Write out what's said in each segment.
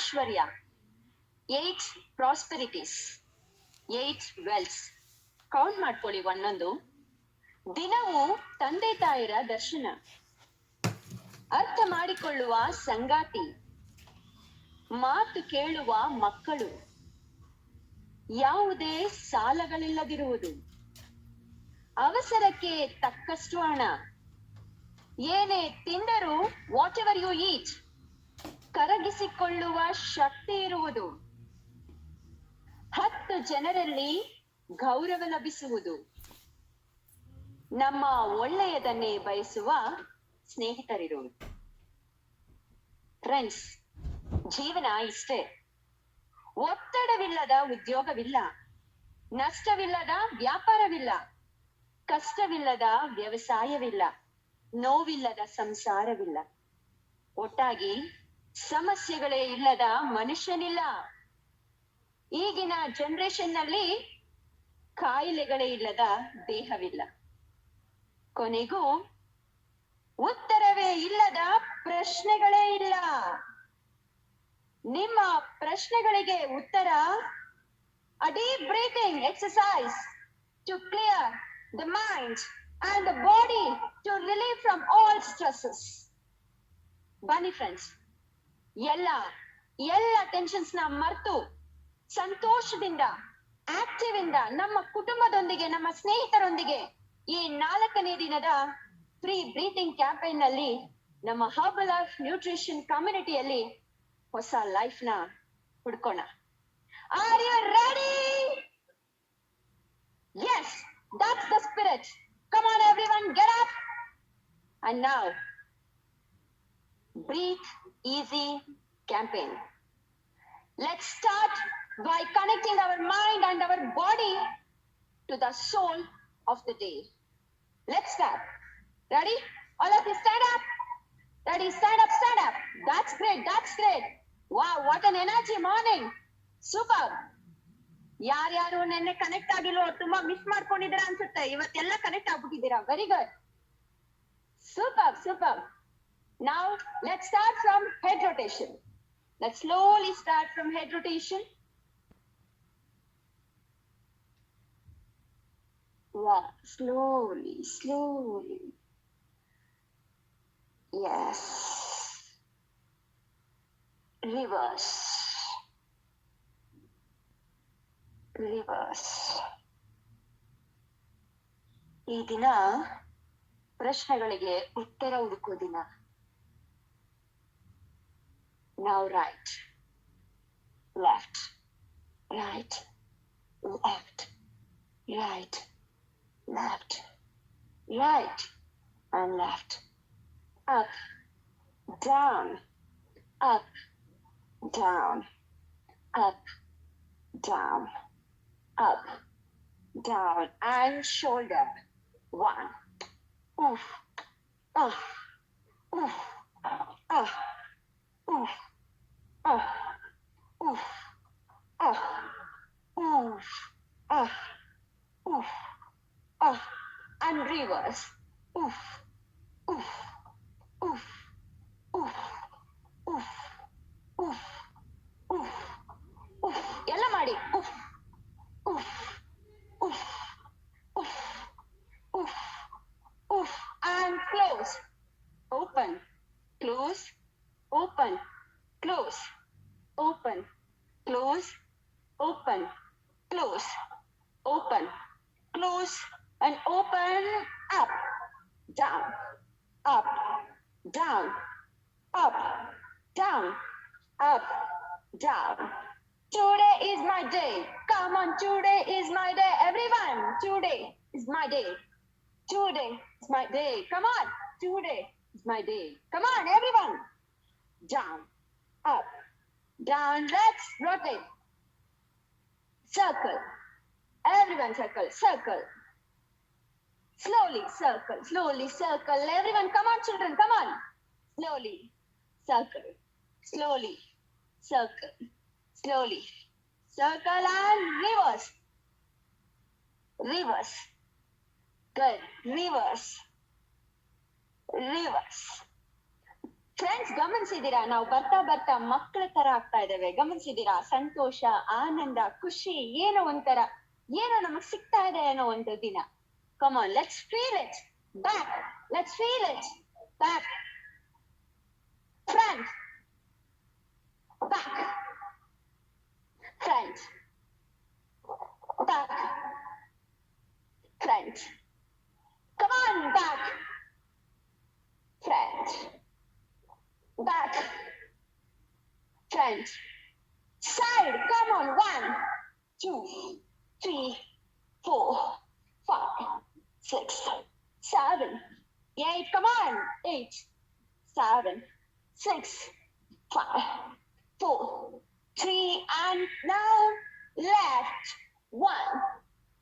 ಐಶ್ವರ್ಯ, 8 ಪ್ರಾಸ್ಪೆರಿಟೀಸ್, 8 Wells. Count ಮಾಡ್ಕೊಳ್ಳಿ ಒಂದೊಂದು. ದಿನವೂ ತಂದೆ ತಾಯಿರ ದರ್ಶನ, ಅರ್ಥ ಮಾಡಿಕೊಳ್ಳುವ ಸಂಗಾತಿ, ಮಾತು ಕೇಳುವ ಮಕ್ಕಳು, ಯಾವುದೇ ಸಾಲಗಳಿಲ್ಲದಿರುವುದು, ಅವಸರಕ್ಕೆ ತಕ್ಕಷ್ಟು ಹಣ, ಏನೇ ತಿಂದರೂ ವಾಟ್ ಎವರ್ ಯು ಈಟ್ ಕರಗಿಸಿಕೊಳ್ಳುವ ಶಕ್ತಿ ಇರುವುದು, 10 ಜನರಲ್ಲಿ ಗೌರವ ಲಭಿಸುವುದು, ನಮ್ಮ ಒಳ್ಳೆಯದನ್ನೇ ಬಯಸುವ ಸ್ನೇಹಿತರಿರುವುದು. ಫ್ರೆಂಡ್ಸ್, ಜೀವನ ಇಷ್ಟೇ. ಒತ್ತಡವಿಲ್ಲದ ಉದ್ಯೋಗವಿಲ್ಲ, ನಷ್ಟವಿಲ್ಲದ ವ್ಯಾಪಾರವಿಲ್ಲ, ಕಷ್ಟವಿಲ್ಲದ ವ್ಯವಸಾಯವಿಲ್ಲ, ನೋವಿಲ್ಲದ ಸಂಸಾರವಿಲ್ಲ, ಒಟ್ಟಾಗಿ ಸಮಸ್ಯೆಗಳೇ ಇಲ್ಲದ ಮನುಷ್ಯನಿಲ್ಲ. ಈಗಿನ ಜನರೇಷನ್ ನಲ್ಲಿ ಕಾಯಿಲೆಗಳೇ ಇಲ್ಲದ ದೇಹವಿಲ್ಲ. ಕೊನೆಗೂ ಉತ್ತರವೇ ಇಲ್ಲದ ಪ್ರಶ್ನೆಗಳೇ ಇಲ್ಲ. ನಿಮ್ಮ ಪ್ರಶ್ನೆಗಳಿಗೆ ಉತ್ತರ a deep breathing exercise to clear the mind and the body to relieve from all stresses. ಬನ್ನಿ ಫ್ರೆಂಡ್ಸ್, ಎಲ್ಲ ಟೆನ್ಷನ್ಸ್ ನ ಮರೆತು ಸಂತೋಷದಿಂದ, ಆಕ್ಟಿವ್ ಇಂದ ನಮ್ಮ ಕುಟುಂಬದೊಂದಿಗೆ, ನಮ್ಮ ಸ್ನೇಹಿತರೊಂದಿಗೆ ಈ 4ನೇ ದಿನದ ಫ್ರೀ ಬ್ರೀತಿಂಗ್ ಕ್ಯಾಂಪೇನ್ ನಲ್ಲಿ ನಮ್ಮ ಹರ್ಬಲ್ ಲೈಫ್ ನ್ಯೂಟ್ರಿಷನ್ ಕಮ್ಯುನಿಟಿಯಲ್ಲಿ ಹೊಸ ಲೈಫ್ ನ ಹುಡ್ಕೋಣ. Are you ready? Yes, that's the spirit. Come on everyone, get up. And now, breathe easy campaign. Let's start by connecting our mind and our body to the soul of the day. Let's start. Ready? All of you stand up. Ready? Stand up, stand up. That's great, that's great. Wow, what an energy morning. Super. ಯಾರ್ಯಾರು ನೆನ್ನೆ connect ಆಗಿಲ್ವೋ ತುಂಬಾ miss ಮಾಡ್ಕೊಂಡಿದ್ದೀರಾ ಅನ್ಸುತ್ತೆ. ಇವತ್ತೆಲ್ಲ connect ಆಗ್ಬಿಟ್ಟಿದ್ದೀರಾ. Very good. Super super. Now let's start from head rotation. Let's slowly start from head rotation. Wow, slowly, slowly. Yes. Reverse. Reverse. ಈ ದಿನ ಪ್ರಶ್ನೆಗಳಿಗೆ ಉತ್ತರ ಹುಡುಕೋ ದಿನ. Now right, left, right, left, right, left, right, and left. Up, down, up, down, up, down, up, down, and shoulder. 1. Oof, oof, oof, oof, oof, oof, oof, oof, oof, oof, oof, oof, and reverse. Oof, oof, oof, oof, oof, oof, oof, oof. ಎಲ್ಲ ಮಾಡಿ. Oof, oof, oof, oof, oof, oof, and close. Open, close, open, close, open, close, open, close, open, close, and open. Up, down, up, down, up, down, up, down. Today is my day. Come on, today is my day. Everyone, today is my day. Today is my day. Come on, today is my day. Come on, everyone. Down, up, down. Let's rotate. Circle. Everyone circle, circle. Slowly circle, slowly circle. Everyone, come on children, come on. Slowly circle, slowly circle, slowly circle, and reverse. Reverse. Good. Reverse. Reverse. Friends ಗಮನಿಸಿದೀರಾ, ನಾವು ಬರ್ತಾ ಬರ್ತಾ ಮಕ್ಕಳ ತರ ಆಗ್ತಾ ಇದ್ದೇವೆ. ಗಮನಿಸಿದೀರಾ, ಸಂತೋಷ, ಆನಂದ, ಖುಷಿ, ಏನೋ ಒಂಥರ, ಏನೋ ನಮಗ್ ಸಿಗ್ತಾ ಇದೆ ಏನೋ ಒಂದು ದಿನ. Come on, let's feel it back, let's feel it back, front, back, front, back, front. Come on, back, front, back, front, side. Come on, 1, 2, 3, 4, 5, 6, 7, 8. Come on, 8, 7, 6, 5, 4, 3, and now left. 1,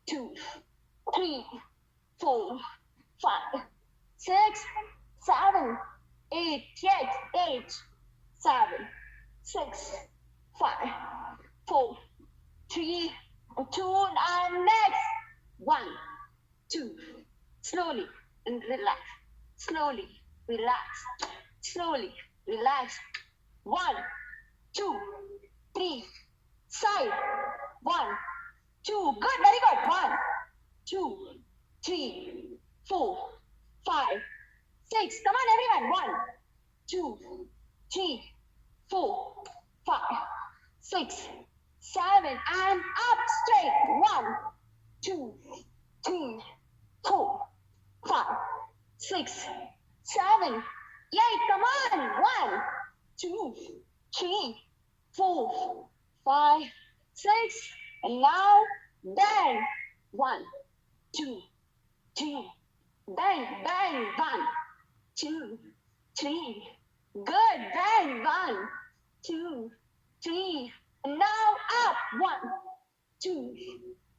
2, 3, 4, 5, 6, 7, 8. Yes, 8, 7, 6, 5, 4, 3, 2, and next. 1, 2. Slowly and relax. Slowly, relax. Slowly, relax. 1, 2, 3. Side. 1, 2. Good, very good. 1, 2, 3, 4, 5, 6. Come on, everyone. 1, 2, 3, 4, 5, 6, 7, and up straight. 1, 2, 3, 4, 5, 6, 7, 8. Come on. 1, 2, 3, 4, 5, 6, and now bend. 1, 2, 3. Bend, bend. 1, 2, 3. Good. Bend. 1, 2, 3. And now up. 1, 2,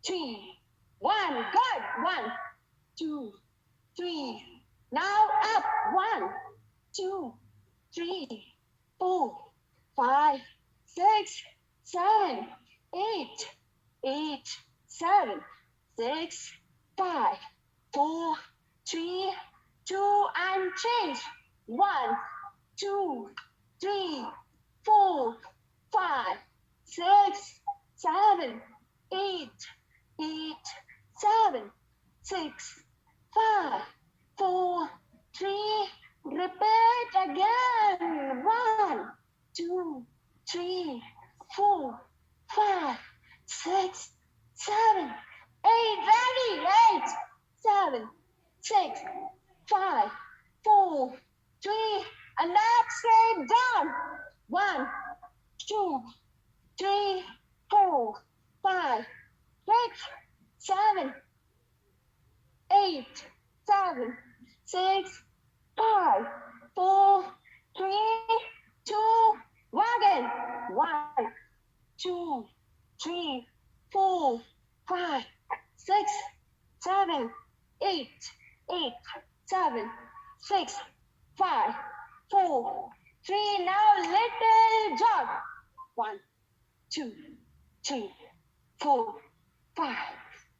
3. 1. Good. 1, 2, 3. Now up. 1, 2, 3, 4, 5, 6, 7, 8. 8, 7, 6, 5, 4, 3, 2, and change. 1, 2, 3, 4, 5, 6, 7, 8. 8, 7, 6, 5, 4, 3. Repeat again. 1, 2, 3, 4, 5, 6, 7, 8. Ready? 8, 7, 6, 5, 4, 3, and up straight down. 1, 2, 3, 4, 5, 6, 7, 8, 7, 6, 5, 4, 3, 2. Wagon. 1, 2, 3, 4, 5, 6, 7, 8. 8, 7, 6, 5, 4, 3. Now little jog. 1, 2, 3, 4, 5,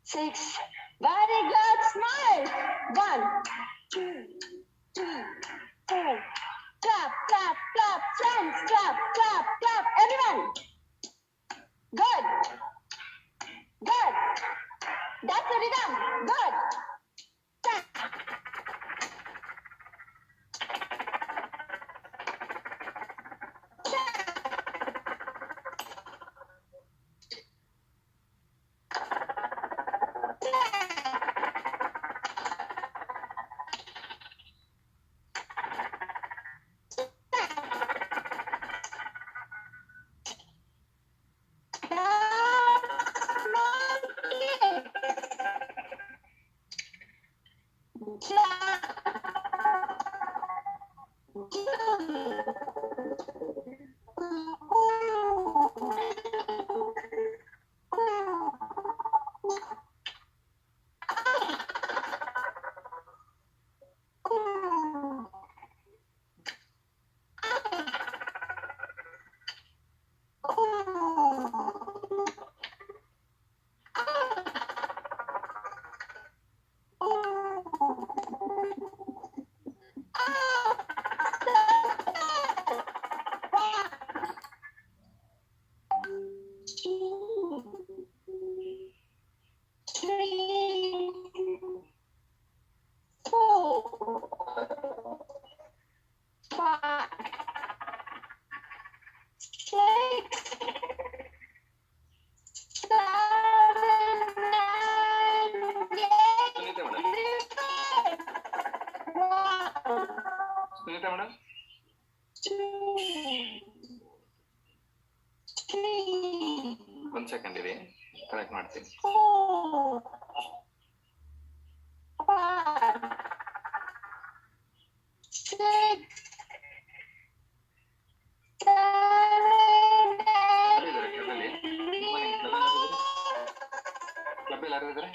6. Very good. Smile. 1, 2, 3, 4. Clap, clap, clap. Friends, clap, clap, clap. Everyone. Good. Good. That's the rhythm. Good. Clap. Madam. ಒಂದ್ second ಇರಿ, correct ಮಾಡ್ತೀನಿ. Club ಯಾರು ಇದ್ದಾರೆ?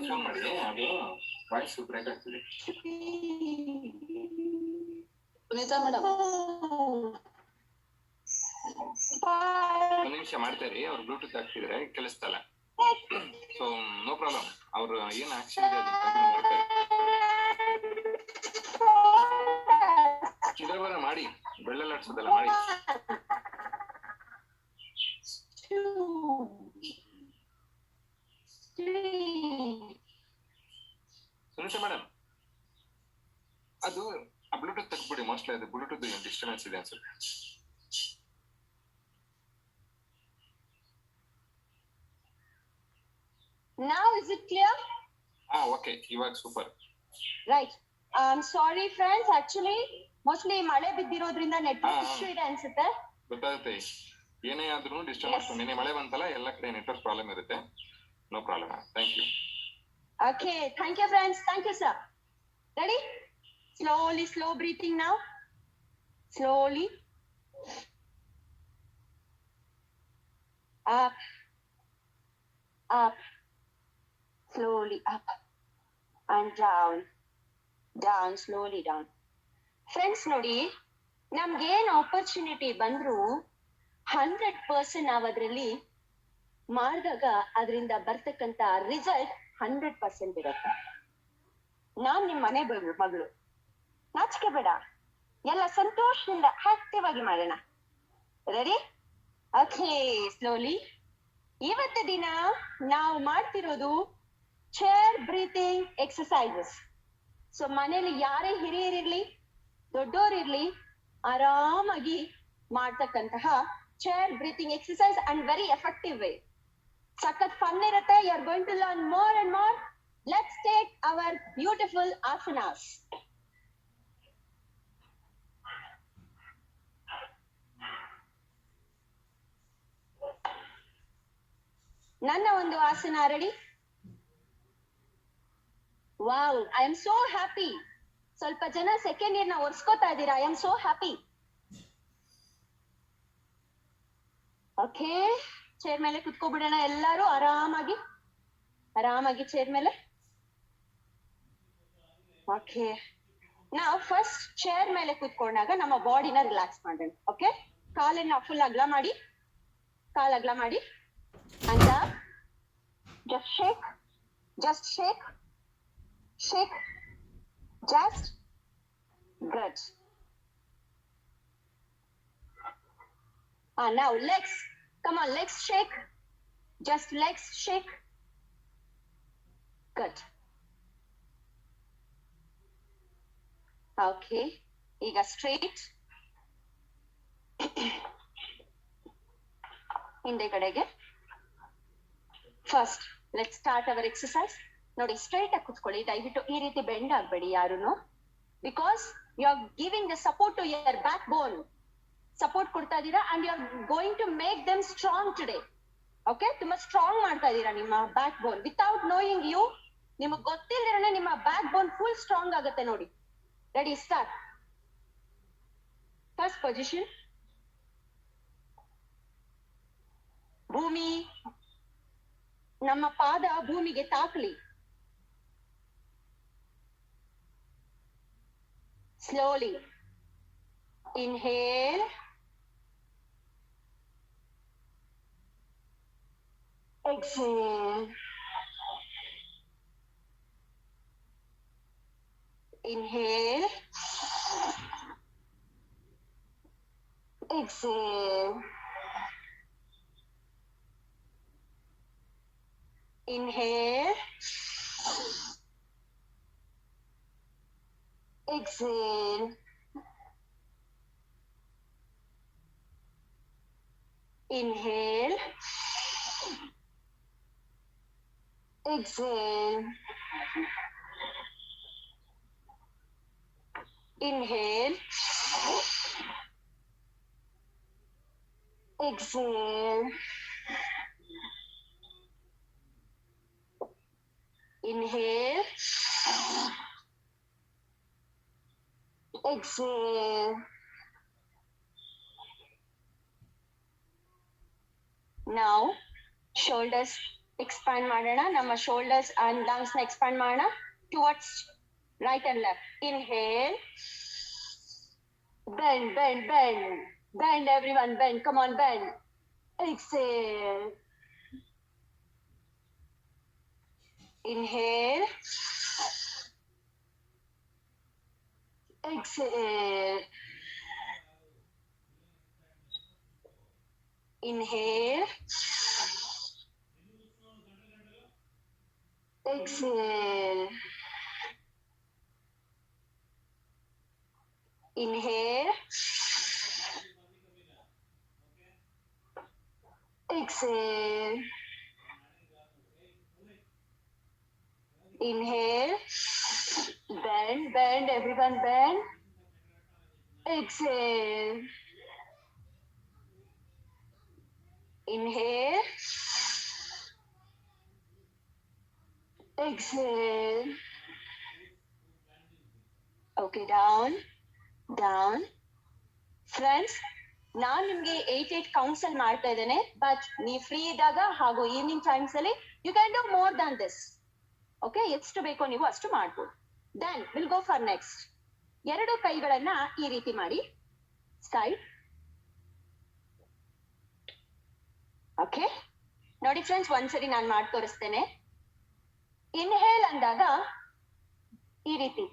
Phone ಮಾಡಿ, ಅದು voice break ಆಗ್ತಿದೆ. Sunita madam, ಒಂದ್ ನಿಮಿಷ ಮಾಡ್ತಾರಿ, ಅವ್ರು ಬ್ಲೂಟೂತ್ ಹಾಕ್ತಿದ್ರೆ ಕೇಳಿಸ್ತಲ್ಲ. ಸೊ ನೋ ಪ್ರಾಬ್ಲಮ್, ಅವ್ರು ಏನ್ ಆಕ್ಷನ್ ಇದೆ ಅದನ್ನ ಕಂಟಿನ್ಯೂ ಮಾಡ್ತಾರೆ. ಚಿತ್ರಬರ ಮಾಡಿ, ಬೆಳ್ಳಲ್ಲಾಡ್ಸೋದಲ್ಲ ಮಾಡಿ. ಸುನೀತಾ ಮೇಡಮ್, ಅದು ಆ ಬ್ಲೂಟೂತ್ ತೆಗ್ಬಿಡಿ, ಮೋಸ್ಟ್ಲಿ ಅದು ಬ್ಲೂಟೂತ್ ಡಿಸ್ಟರ್ಬೆನ್ಸ್ ಇದೆ ಅನ್ಸುತ್ತೆ. Now is it clear? Okay, ಇವಾಗ super. Right. I'm sorry friends, actually mostly ಮಳೆ ಬಿದ್ದಿರೋದ್ರಿಂದ ನೆಟ್ವರ್ಕ್ ಇಶ್ಯೂ ಇದೆ ಅನ್ಸುತ್ತೆ. ಗೊತ್ತಾಗುತ್ತೆ, ಏನೇ ಆದ್ರೂ ಡಿಸ್ಟರ್ಬೆನ್ಸ್. ನಿನ್ನೆ ಮಳೆ ಬಂತಲ್ಲ, ಎಲ್ಲ ಕಡೆ ನೆಟ್ವರ್ಕ್ ಪ್ರಾಬ್ಲಮ್ ಇರುತ್ತೆ. No problem. Thank you. Okay, thank you friends. Thank you sir. Ready? Slowly, slow breathing now. Slowly. Up. Up. Slowly up. And down. Down, slowly down. Friends, ನೋಡಿ, ನಮ್ಗೇನು ಆಪರ್ಚುನಿಟಿ ಬಂದ್ರು 100% ನಾವು ಅದರಲ್ಲಿ ಮಾಡಿದಾಗ ಅದರಿಂದ ಬರ್ತಕ್ಕಂತ ರಿಸಲ್ಟ್ 100% ಇರುತ್ತೆ. ನಾನ್ ನಿಮ್ ಮನೆ ಮಗಳು, ನಾಚಿಕೆ ಬೇಡ, ಎಲ್ಲ ಸಂತೋಷದಿಂದ ಆಕ್ಟಿವ್ ಆಗಿ ಮಾಡೋಣ. ರೆಡಿ? Okay, slowly. ಇವತ್ತು ದಿನ ನಾವು ಮಾಡ್ತಿರೋದು ಚೇರ್ ಬ್ರೀತಿಂಗ್ ಎಕ್ಸಸೈಸಸ್. ಸೊ ಮನೇಲಿ ಯಾರೇ ಹಿರಿಯರಿರ್ಲಿ ದೊಡ್ಡೋರಿರ್ಲಿ ಆರಾಮಾಗಿ ಮಾಡ್ತಕ್ಕಂತಹ chair breathing exercise and very effective way. ಸಖತ್ ಫನ್ ಇರುತ್ತೆ. You are going to learn more and more. Let's take our beautiful asanas. ನನ್ನ ಒಂದು ಆಸನ ರೆಡಿ? Wow, I am so happy. ಸ್ವಲ್ಪ ಜನ ಸೆಕೆಂಡ್ ಇಯರ್ ನ ಒರ್ಸ್ಕೋತಾ ಇದ್ದೀರಾ. I am so happy. Okay, chair ಮೇಲೆ ಕುತ್ಕೋಬಿಡೋಣ ಎಲ್ಲರೂ ಆರಾಮಾಗಿ. ಆರಾಮಾಗಿ ಚೇರ್ ಮೇಲೆ. ಓಕೆ, ನಾವು ಫಸ್ಟ್ ಚೇರ್ ಮೇಲೆ ಕುತ್ಕೊಂಡಾಗ ನಮ್ಮ ಬಾಡಿನ ರಿಲ್ಯಾಕ್ಸ್ ಮಾಡೋಣ. ಓಕೆ, ಕಾಲನ್ನ ಫುಲ್ ಅಗಲ ಮಾಡಿ, ಕಾಲ್ ಅಗಲ ಮಾಡಿ. And just shake, just shake, shake, just good. Now legs, come on, legs shake, just legs shake. Good. Okay, ಈಗ straight. ಹಿಂದೆ ಕಡೆಗೆ. First let start our exercise. ನೋಡಿ, ಸ್ಟ್ರೈಟ್ ಆಗಿ ಕುತ್ಕೊಳ್ಳಿ, ದಯವಿಟ್ಟು ಈ ರೀತಿ ಬೆಂಡ್ ಆಗ್ಬೇಡಿ ಯಾರುನು. Because you are giving the support to your backbone. Support ಕೊಡ್ತಾ ಇದ್ದೀರಾ and you are going to make them strong today. Okay, ತುಂಬಾ ಸ್ಟ್ರಾಂಗ್ ಮಾಡ್ತಾ ಇದ್ದೀರಾ ನಿಮ್ಮ backbone. Without knowing you, ನಿಮಗೆ ಗೊತ್ತಿಲ್ಲದಿರನೆ ನಿಮ್ಮ ಬ್ಯಾಕ್ ಬೋನ್ ಫುಲ್ ಸ್ಟ್ರಾಂಗ್ ಆಗುತ್ತೆ. ನೋಡಿ, ರೆಡಿ, ಸ್ಟಾರ್ಟ್. First position. ಭೂಮಿ, ನಮ್ಮ ಪಾದ ಭೂಮಿಗೆ ತಾಕ್ಲಿ. Slowly inhale, exhale, inhale, exhale, inhale, exhale, inhale, exhale, Inhale. Exhale. Inhale. Exhale. Now, shoulders expand ಮಾಡೋಣ. ನಮ್ಮ shoulders and lungs ನ expand ಮಾಡೋಣ towards right and left. Inhale. Bend, bend, bend. Bend, everyone, bend. Come on, bend. Exhale. Inhale. Exhale. Inhale. Exhale. Inhale. Exhale. Inhale. Bend, bend, everyone bend. Exhale. Inhale. Exhale. Okay, down, down. Friends, ನಾನು ನಿಮ್ಗೆ 8 counts ಅಲ್ಲಿ ಮಾಡ್ತಾ ಇದ್ದೇನೆ, but ನೀವು free ಇದ್ದಾಗ ಹಾಗೂ evening times ಅಲ್ಲಿ you can do more than this. Okay, ಎಷ್ಟು ಬೇಕೋ ನೀವು ಅಷ್ಟು ಮಾಡ್ಬೋದು. Then will go for next. 2 ಕೈಗಳನ್ನ ಈ ರೀತಿ ಮಾಡಿ ಸೈಡ್. ಓಕೆ, ನೋಡಿ ಫ್ರೆಂಡ್ಸ್, ಒಂದ್ಸರಿ ನಾನು ಮಾಡಿ ತೋರಿಸ್ತೇನೆ. ಇನ್ಹೇಲ್ ಅಂದಾಗ ಈ ರೀತಿ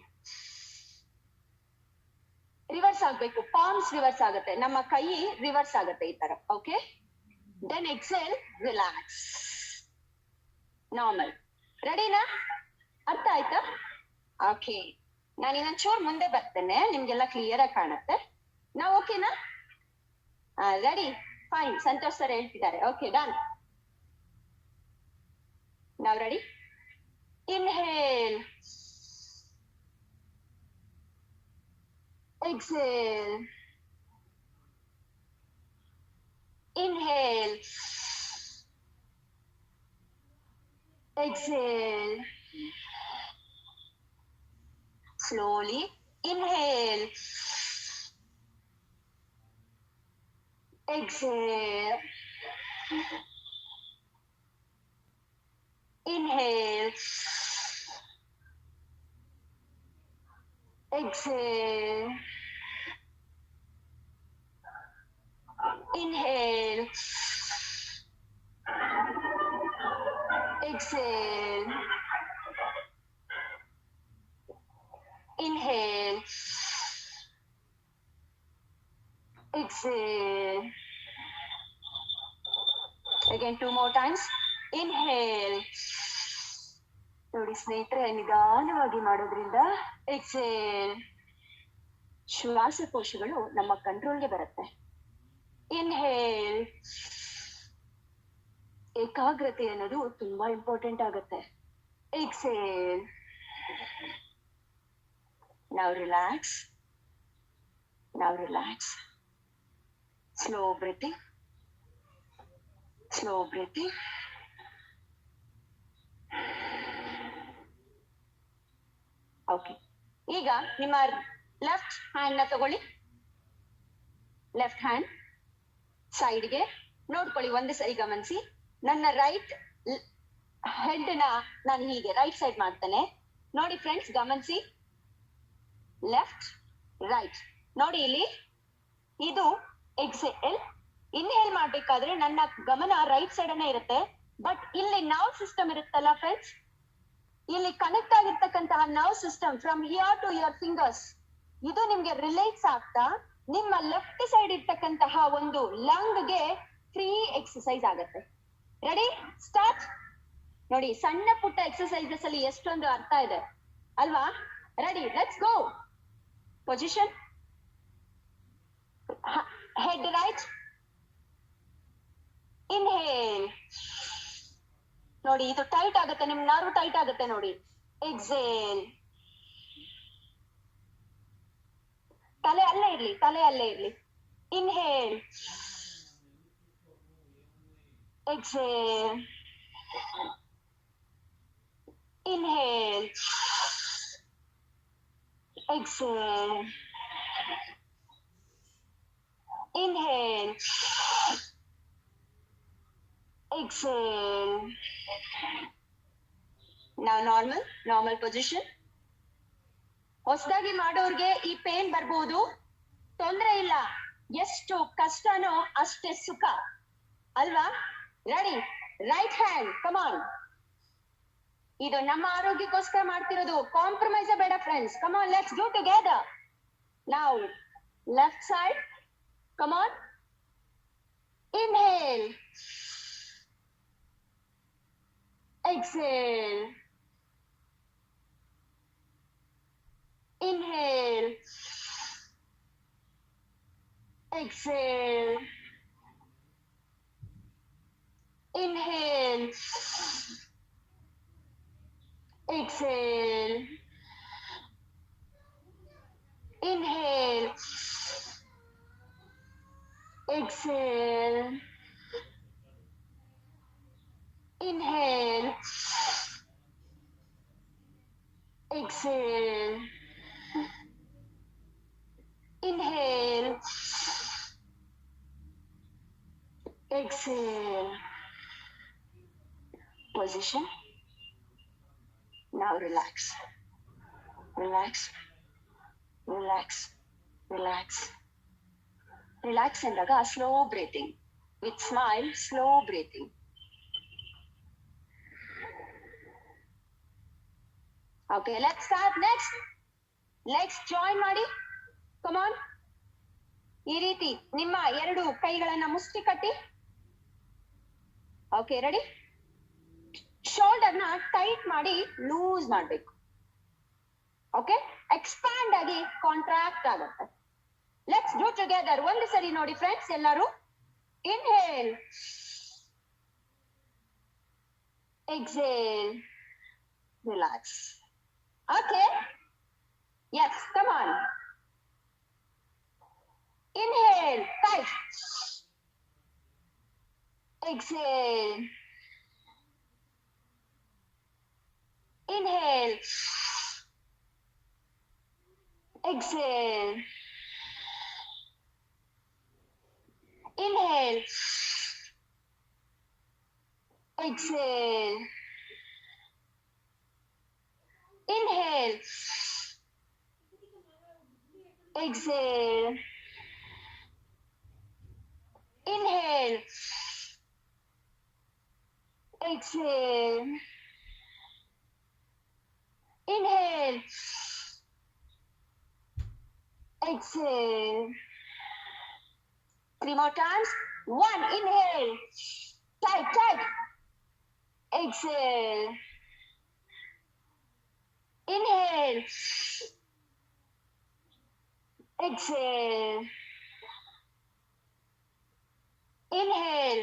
ರಿವರ್ಸ್ ಆಗ್ಬೇಕು, ಪಾಮ್ಸ್ ರಿವರ್ಸ್ ಆಗುತ್ತೆ, ನಮ್ಮ ಕೈ ರಿವರ್ಸ್ ಆಗುತ್ತೆ ಈ ತರ. Okay, then exhale, relax, normal. ರೆಡಿನಾ? ಅರ್ಥ ಆಯ್ತಾ? ಓಕೆ, ನಾನು ಇನ್ನೊಂಚೂರು ಮುಂದೆ ಬರ್ತೇನೆ, ನಿಮ್ಗೆಲ್ಲ ಕ್ಲಿಯರ್ ಆಗಿ ಕಾಣುತ್ತೆ. ನಾವು ಓಕೆನಾ? Ready, fine. ಸಂತೋಷ್ ಸರ್ ಹೇಳ್ತಿದ್ದಾರೆ. Okay, done. ನಾವು ready. Inhale. Exhale. Inhale. Exhale. Slowly. Inhale. Exhale. Inhale. Exhale. Inhale. Exhale. Inhale. Exhale. Again, 2 more times. Inhale. ನೋಡಿ ಸ್ನೇಹಿತರೆ, ನಿಧಾನವಾಗಿ ಮಾಡೋದ್ರಿಂದ ಎಕ್ಸೇಲ್, ಶ್ವಾಸಕೋಶಗಳು ನಮ್ಮ ಕಂಟ್ರೋಲ್ಗೆ ಬರುತ್ತೆ. ಇನ್ಹೇಲ್, ಏಕಾಗ್ರತೆ ಅನ್ನೋದು ತುಂಬಾ ಇಂಪಾರ್ಟೆಂಟ್ ಆಗುತ್ತೆ. Exhale. Now relax. Now relax. Slow breathing. Slow breathing. Okay, ಈಗ ನಿಮ್ಮ ಲೆಫ್ಟ್ ಹ್ಯಾಂಡ್ ನ ತಗೊಳ್ಳಿ. ಲೆಫ್ಟ್ ಹ್ಯಾಂಡ್ ಸೈಡ್ಗೆ ನೋಡ್ಕೊಳ್ಳಿ. ಒಂದೇ ಸರಿ ಗಮನಿಸಿ. ನನ್ನ ರೈಟ್ ಹೆಡ್ ನ ನಾನು ಹೀಗೆ ರೈಟ್ ಸೈಡ್ ಮಾಡ್ತೇನೆ. ನೋಡಿ ಫ್ರೆಂಡ್ಸ್, ಗಮನಿಸಿ. Left, right. ನೋಡಿ ಇಲ್ಲಿ, ಇದು ಎಕ್ಸೆಲ್. ಇನ್ಹೇಲ್ ಮಾಡ್ಬೇಕಾದ್ರೆ ನನ್ನ ಗಮನ ರೈಟ್ ಸೈಡ್ ಅನ್ನೇ ಇರುತ್ತೆ. ಬಟ್ ಇಲ್ಲಿ ನರ್ವ್ ಸಿಸ್ಟಮ್ ಇರುತ್ತಲ್ಲ ಫ್ರೆಂಡ್ಸ್, ಇಲ್ಲಿ ಕನೆಕ್ಟ್ ಆಗಿರ್ತಕ್ಕಂತಹ nerve system from here to your fingers, ಇದು ನಿಮ್ಗೆ ರಿಲೇಟ್ಸ್ ಆಗ್ತಾ ನಿಮ್ಮ ಲೆಫ್ಟ್ ಸೈಡ್ ಇರ್ತಕ್ಕಂತಹ ಒಂದು ಲಂಗ್ಗೆ ಫ್ರೀ ಎಕ್ಸರ್ಸೈಸ್ ಆಗುತ್ತೆ. Ready, start. ನೋಡಿ, ಸಣ್ಣ ಪುಟ್ಟ ಎಕ್ಸರ್ಸೈಸಸ್ ಅಲ್ಲಿ ಎಷ್ಟೊಂದು ಅರ್ಥ ಇದೆ ಅಲ್ವಾ? Ready, let's go. Position, head right. Inhale. ನೋಡಿ, ಇದು ಟೈಟ್ ಆಗುತ್ತೆ, ನಿಮ್ ನರ್ವ್ ಟೈಟ್ ಆಗುತ್ತೆ ನೋಡಿ. ಎಕ್ಸೇಲ್. ತಲೆ ಅಲ್ಲೇ ಇರ್ಲಿ. Inhale. Exhale. Inhale. Exhale. Inhale. Exhale. Now normal position. ಹೊಸದಾಗಿ ಮಾಡೋರ್ಗೆ ಈ ಪೇನ್ ಬರ್ಬೋದು, ತೊಂದ್ರೆ ಇಲ್ಲ. ಎಷ್ಟು ಕಷ್ಟನೋ ಅಷ್ಟೇ ಸುಖ ಅಲ್ವಾ? Ready? Right hand, come on. ಇದು ನಮ್ಮ ಆರೋಗ್ಯಕ್ಕೋಸ್ಕರ ಮಾಡ್ತಿರೋದು, ಕಾಂಪ್ರಮೈಸ್ ಬೇಡ friends. Come on, let's do together. Now left side, come on. Inhale. Exhale. Inhale. Exhale. Inhale. Exhale. Inhale. Exhale. Inhale. Exhale. Inhale. Exhale. Position. Now relax. Relax. Relax. Relax. Relax endaga slow breathing. With smile, slow breathing. Okay, let's start next. Legs join ಮಾಡಿ. Come on. ಈ ರೀತಿ ನಿಮ್ಮ 2 ಕೈಗಳನ್ನ ಮುಷ್ಟಿ ಕಟ್ಟಿ. Okay, ready? ಶೋಲ್ಡರ್ನ tight ಮಾಡಿ loose ಮಾಡಬೇಕು. ಓಕೆ, ಎಕ್ಸ್ಪ್ಯಾಂಡ್ ಆಗಿ ಕಾಂಟ್ರಾಕ್ಟ್ ಆಗುತ್ತೆ. Let's do together. ಒಂದು ಸರಿ ನೋಡಿ ಫ್ರೆಂಡ್ಸ್ ಎಲ್ಲರೂ. Inhale. Exhale. Relax. Okay. Yes, come on. Inhale, tight. Exhale. Inhale. Exhale. Inhale. Exhale. Inhale. Exhale. Inhale. Exhale. Inhale. Exhale. 3 more times. 1. Inhale. Tight, tight. Exhale. Inhale. Exhale. Inhale.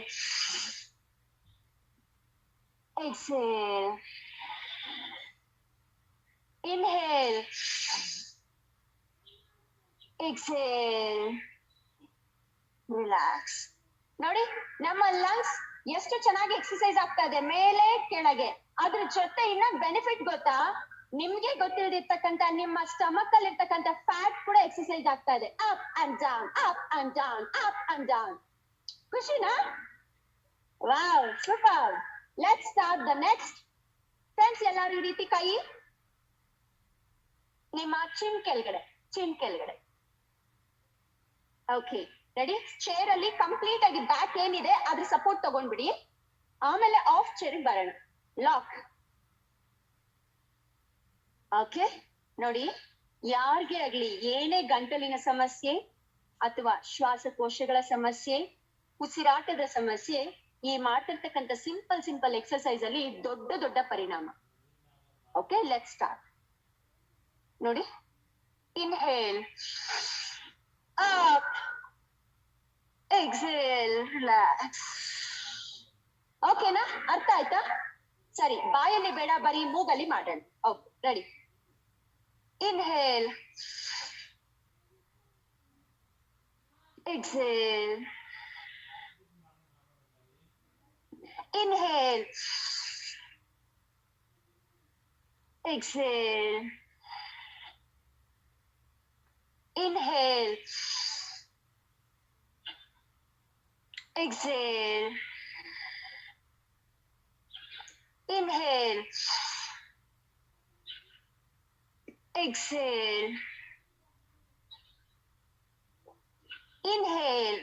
Exhale. Inhale. Exhale. Relax. ನೋಡಿ, ನಮ್ಮ lungs ಎಷ್ಟು ಚೆನ್ನಾಗಿ exercise ಆಗ್ತಾ ಇದೆ, ಮೇಲೆ ಕೆಳಗೆ. ಅದ್ರ ಜೊತೆ ಇನ್ನ ಬೆನಿಫಿಟ್ ಗೊತ್ತಾ? ನಿಮ್ಗೆ ಗೊತ್ತಿರದಿರ್ತಕ್ಕಂತ ನಿಮ್ಮ ಸ್ಟಮಕ್ ಅಲ್ಲಿ ಇರ್ತಕ್ಕಂತ ಫ್ಯಾಟ್ ಕೂಡ ಎಕ್ಸರ್ಸೈಸ್ ಆಗ್ತಾ ಇದೆ. Up and down, up and down, up and down. ಖುಷಿನಾ? Wow, super. Let's start the next. Friends, ಎಲ್ಲರೂ ಈ ರೀತಿ ಕೈ ನಿಮ್ಮ ಚಿನ್ ಕೆಳಗಡೆ. Okay, ready? ಚೇರ್ ಅಲ್ಲಿ ಕಂಪ್ಲೀಟ್ ಆಗಿ ಬ್ಯಾಕ್ ಏನಿದೆ ಅದ್ರ ಸಪೋರ್ಟ್ ತಗೊಂಡ್ಬಿಡಿ. ಆಮೇಲೆ ಆಫ್ ಚೇರ್ ಬರೋಣ. ಲಾಕ್. ಓಕೆ, ನೋಡಿ, ಯಾರಿಗೆ ಆಗ್ಲಿ ಏನೇ ಗಂಟಲಿನ ಸಮಸ್ಯೆ ಅಥವಾ ಶ್ವಾಸಕೋಶಗಳ ಸಮಸ್ಯೆ, ಉಸಿರಾಟದ ಸಮಸ್ಯೆ, ಈ ಮಾಡ್ತಿರ್ತಕ್ಕಂಥ ಸಿಂಪಲ್ ಎಕ್ಸರ್ಸೈಸ್ ಅಲ್ಲಿ ದೊಡ್ಡ ಪರಿಣಾಮ. Okay, let's start. ನೋಡಿ, ಇನ್ಹೇಲ್, ಅಪ್, ಎಕ್ಸೇಲ್, ರಿಲ್ಯಾಕ್ಸ್. ಓಕೆನಾ? ಅರ್ಥ ಆಯ್ತಾ? ಸರಿ, ಬಾಯಲ್ಲಿ ಬೇಡ, ಬರೀ ಮೂಗಲ್ಲಿ ಮಾಡೋಣ. Okay, ready? Inhale. Exhale. Inhale. Exhale. Inhale. Exhale. Inhale. Exhale. Inhale.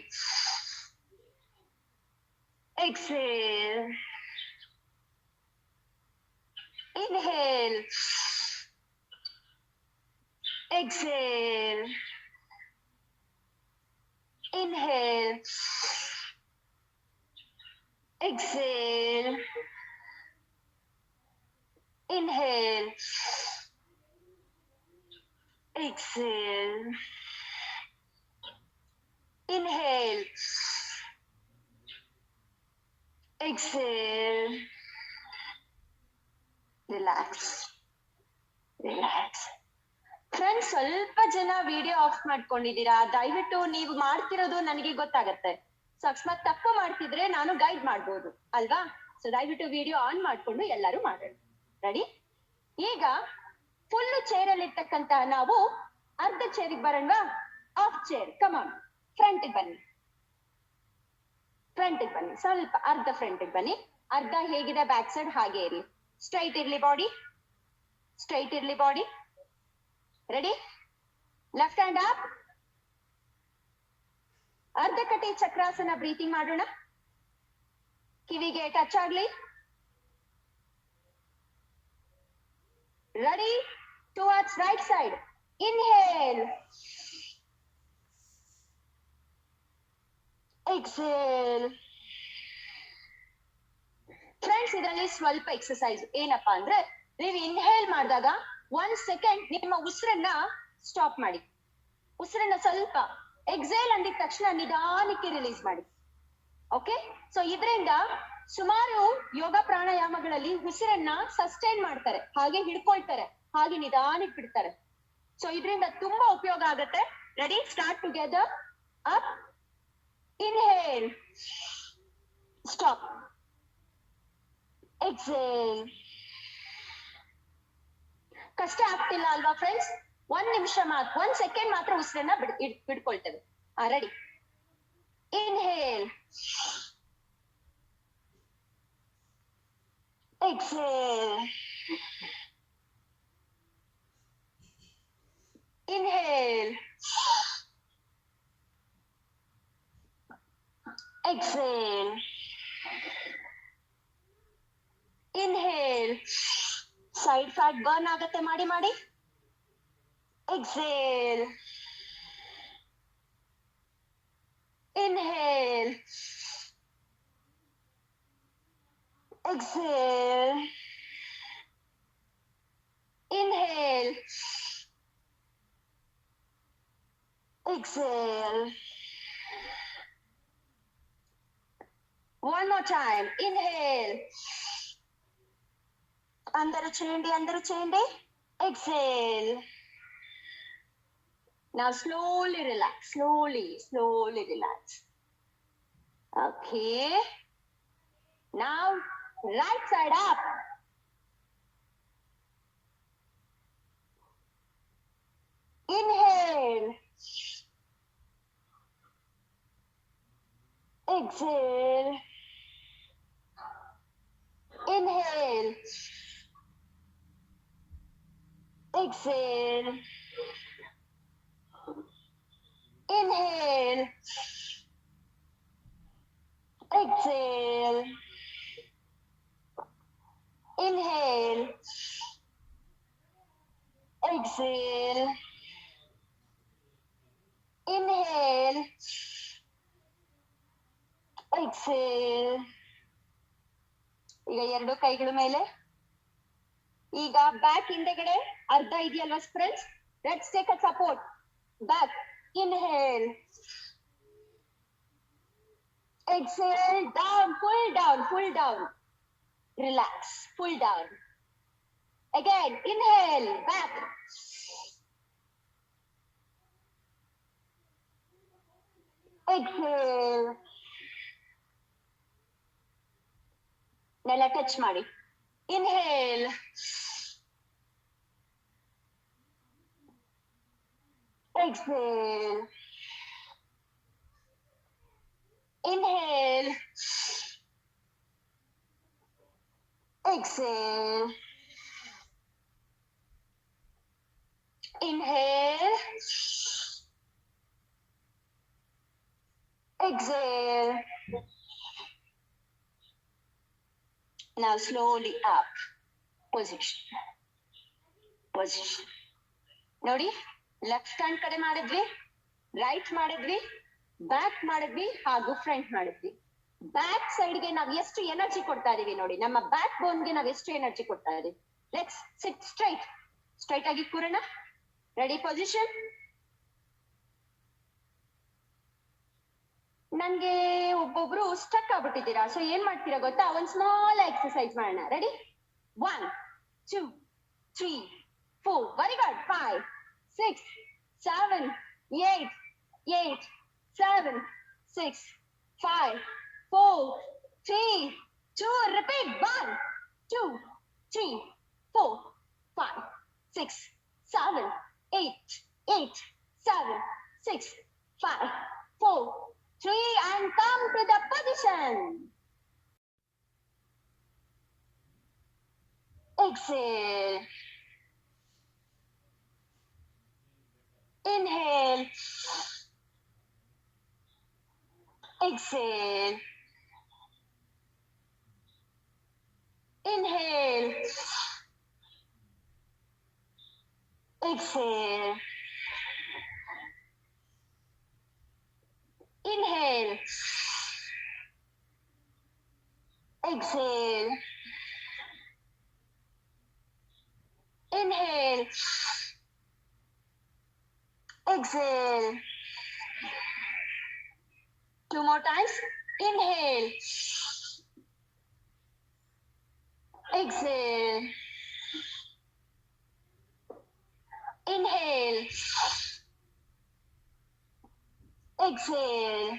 Exhale. Inhale. Exhale. Inhale. Exhale. Inhale. Exhale. Inhale. Exhale. Relax. Relax. Friends, ಸ್ವಲ್ಪ ಜನ ವಿಡಿಯೋ ಆಫ್ ಮಾಡ್ಕೊಂಡಿದ್ದೀರಾ. ದಯವಿಟ್ಟು ನೀವು ಮಾಡ್ತಿರೋದು ನನಗೆ ಗೊತ್ತಾಗತ್ತೆ. ಸೊ ಅಕಸ್ಮಾತ್ ತಪ್ಪು ಮಾಡ್ತಿದ್ರೆ ನಾನು ಗೈಡ್ ಮಾಡ್ಬೋದು ಅಲ್ವಾ? ಸೊ ದಯವಿಟ್ಟು ವಿಡಿಯೋ ಆನ್ ಮಾಡ್ಕೊಂಡು ಎಲ್ಲರೂ ಮಾಡೋಣ. ರೆಡಿ? ಈಗ ಫುಲ್ ಚೇರ್ ಅಲ್ಲಿ ಇರ್ತಕ್ಕಂತ ನಾವು ಅರ್ಧ ಚೇರಿಗೆ ಬರೋಣವಾ? Off chair. ಕಮಾನ್, ಫ್ರಂಟ್ ಬನ್ನಿ. ಫ್ರಂಟ್ ಬನ್ನಿ, ಸ್ವಲ್ಪ ಅರ್ಧ ಫ್ರಂಟ್ ಬನ್ನಿ. ಅರ್ಧ ಹೇಗಿದೆ ಬ್ಯಾಕ್ ಸೈಡ್ ಹಾಗೆ ಇರ್ಲಿ. ಸ್ಟ್ರೈಟ್ ಇರ್ಲಿ ಬಾಡಿ, ಸ್ಟ್ರೈಟ್ ಇರ್ಲಿ body. Ready? Left hand up. ಅರ್ಧ ಕಟಿ ಚಕ್ರಾಸನ ಬ್ರೀತಿಂಗ್ ಮಾಡೋಣ. ಕಿವಿಗೆ ಟಚ್ ಆಗ್ಲಿ. Ready? Towards right side. Inhale. Exhale. Friends, ಇದರಲ್ಲಿ ಸ್ವಲ್ಪ ಎಕ್ಸರ್ಸೈಸ್ ಏನಪ್ಪಾ ಅಂದ್ರೆ, ನೀವು ಇನ್ಹೇಲ್ ಮಾಡಿದಾಗ 1 ಸೆಕೆಂಡ್ ನಿಮ್ಮ ಉಸಿರನ್ನ ಸ್ಟಾಪ್ ಮಾಡಿ. ಉಸಿರನ್ನ ಸ್ವಲ್ಪ ಎಕ್ಸೇಲ್ ಅಂದಿದ ತಕ್ಷಣ ನಿಧಾನಕ್ಕೆ ರಿಲೀಸ್ ಮಾಡಿ. ಓಕೆ? ಸೊ ಇದರಿಂದ ಸುಮಾರು ಯೋಗ ಪ್ರಾಣಾಯಾಮಗಳಲ್ಲಿ ಉಸಿರನ್ನ ಸಸ್ಟೈನ್ ಮಾಡ್ತಾರೆ, ಹಾಗೆ ಹಿಡ್ಕೊಳ್ತಾರೆ, ಹಾಗೆ ನಿಧಾನಕ್ಕೆ ಬಿಡ್ತಾರೆ. ಸೊ ಇದರಿಂದ ತುಂಬಾ ಉಪಯೋಗ ಆಗತ್ತೆ. Ready? Start together. Up. Inhale. Stop. Exhale. ಕಷ್ಟ ಆಗ್ತಿಲ್ಲ ಅಲ್ವಾ ಫ್ರೆಂಡ್ಸ್? 1 ನಿಮಿಷ ಮಾತ್ರ, 1 ಸೆಕೆಂಡ್ ಮಾತ್ರ ಉಸಿರನ್ನ ಬಿಡ್ಕೊಳ್ತೇವೆ. Ready? Inhale. Exhale. Inhale. Exhale. Inhale. Side fat burn ಆಗತ್ತೆ, ಮಾಡಿ ಮಾಡಿ. Exhale. Inhale. Exhale. Inhale. Exhale. One more time. Inhale. Andaru cheyandi, andaru cheyandi. Exhale. Now slowly relax, slowly relax. Okay. Now right side up. Inhale. Exhale. Inhale. Exhale. Inhale. Exhale. Inhale. Exhale. Inhale. Exhale. ಈಗ 2 ಕೈಗಳ ಮೇಲೆ. ಈಗ back ಹಿಂದೆಗಡೆ ಅರ್ಧ ಇದೆಯಲ್ವಾ friends? Let's take a support. Back. Inhale. Exhale. Down. Pull down. Relax. Pull down. Again. Inhale. Back. Exhale. ನೆಲ touch ಮಾಡಿ. Inhale. Exhale. Inhale. Exhale. Inhale. Exhale. Now slowly up. Position. Position. ನೋಡಿ, left hand ಕಡೆ ಮಾಡಿದ್ವಿ, right ಮಾಡಿದ್ವಿ, back ಮಾಡಿದ್ವಿ ಹಾಗೂ front ಮಾಡಿದ್ವಿ. Back ಸೈಡ್ಗೆ ನಾವ್ ಎಷ್ಟು ಎನರ್ಜಿ ಕೊಡ್ತಾ ಇದೀವಿ ನೋಡಿ, ನಮ್ಮ ಬ್ಯಾಕ್ ಬೋನ್ಗೆ ನಾವ್ ಎಷ್ಟು ಎನರ್ಜಿ ಕೊಡ್ತಾ ಇದೀವಿ. Let's sit straight. ಸ್ಟ್ರೈಟ್ ಆಗಿ ಕೂರೋಣ. Ready, position. ನನ್ಗೆ ಒಬ್ಬೊಬ್ರು ಸ್ಟಕ್ ಆಗ್ಬಿಟ್ಟಿದ್ದೀರಾ, ಸೊ ಏನ್ ಮಾಡ್ತೀರಾ ಗೊತ್ತಾ, ಒಂದ್ ಸ್ಮಾಲ್ ಎಕ್ಸರ್ಸೈಸ್ ಮಾಡೋಣ. Ready, 1 2 3 4 very good. 5 6 7 8 8 7 6 5 4 3 2 repeat. 1 2 3 4 5 6 7 8 8 7 6 5 4 3 and come to the position. Exhale. Inhale. Exhale. Inhale. Exhale. Inhale. Exhale. Inhale. Exhale. 2 more times. Inhale. Exhale. Inhale. Exhale.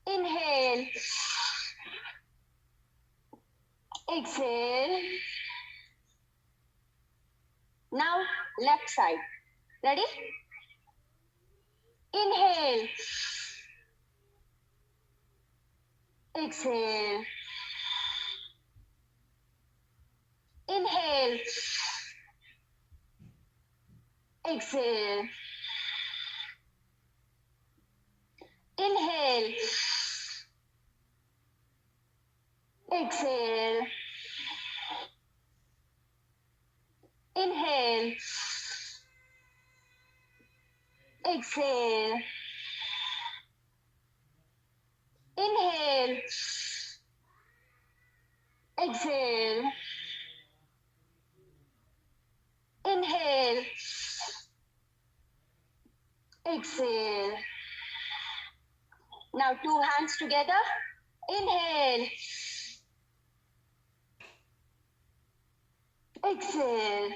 Inhale. Exhale. Now left side. Ready? Inhale. Exhale. Inhale. Exhale. Inhale. Exhale. Inhale. Exhale. Inhale. Exhale. Inhale. Exhale. Now 2 hands together. Inhale. Exhale.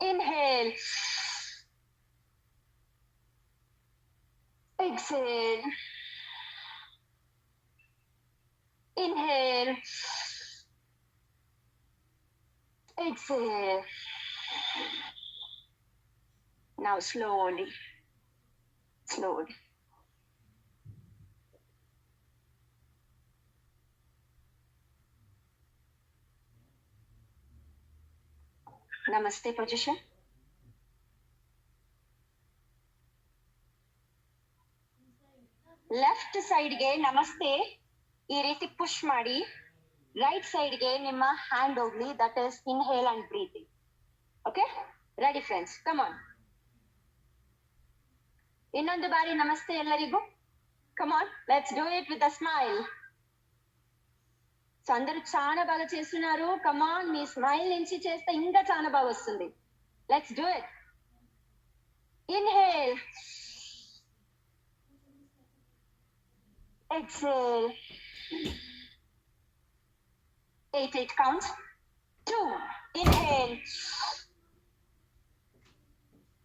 Inhale. Exhale. Inhale. Exhale. Now slowly. Slowly. Namaste position. Left ಸೈಡ್ಗೆ ನಮಸ್ತೆ ಈ ರೀತಿ push ಮಾಡಿ, right ಸೈಡ್ಗೆ ನಿಮ್ಮ hand ಹೋಗ್ಲಿ, that is inhale and breathing. Okay, ready friends, come on. ಇನ್ನೊಂದು ಬಾರಿ ನಮಸ್ತೆ ಎಲ್ಲರಿಗೂ. Come on, let's do it with a smile. So అందరూ చాలా బాగా చేస్తున్నారు. కమ్ ఆన్, మీ స్మైల్ నుంచి చేస్తే ఇంకా చాలా బాగా వస్తుంది. Let's do it. Inhale. Exhale. 8 counts. 2. Inhale.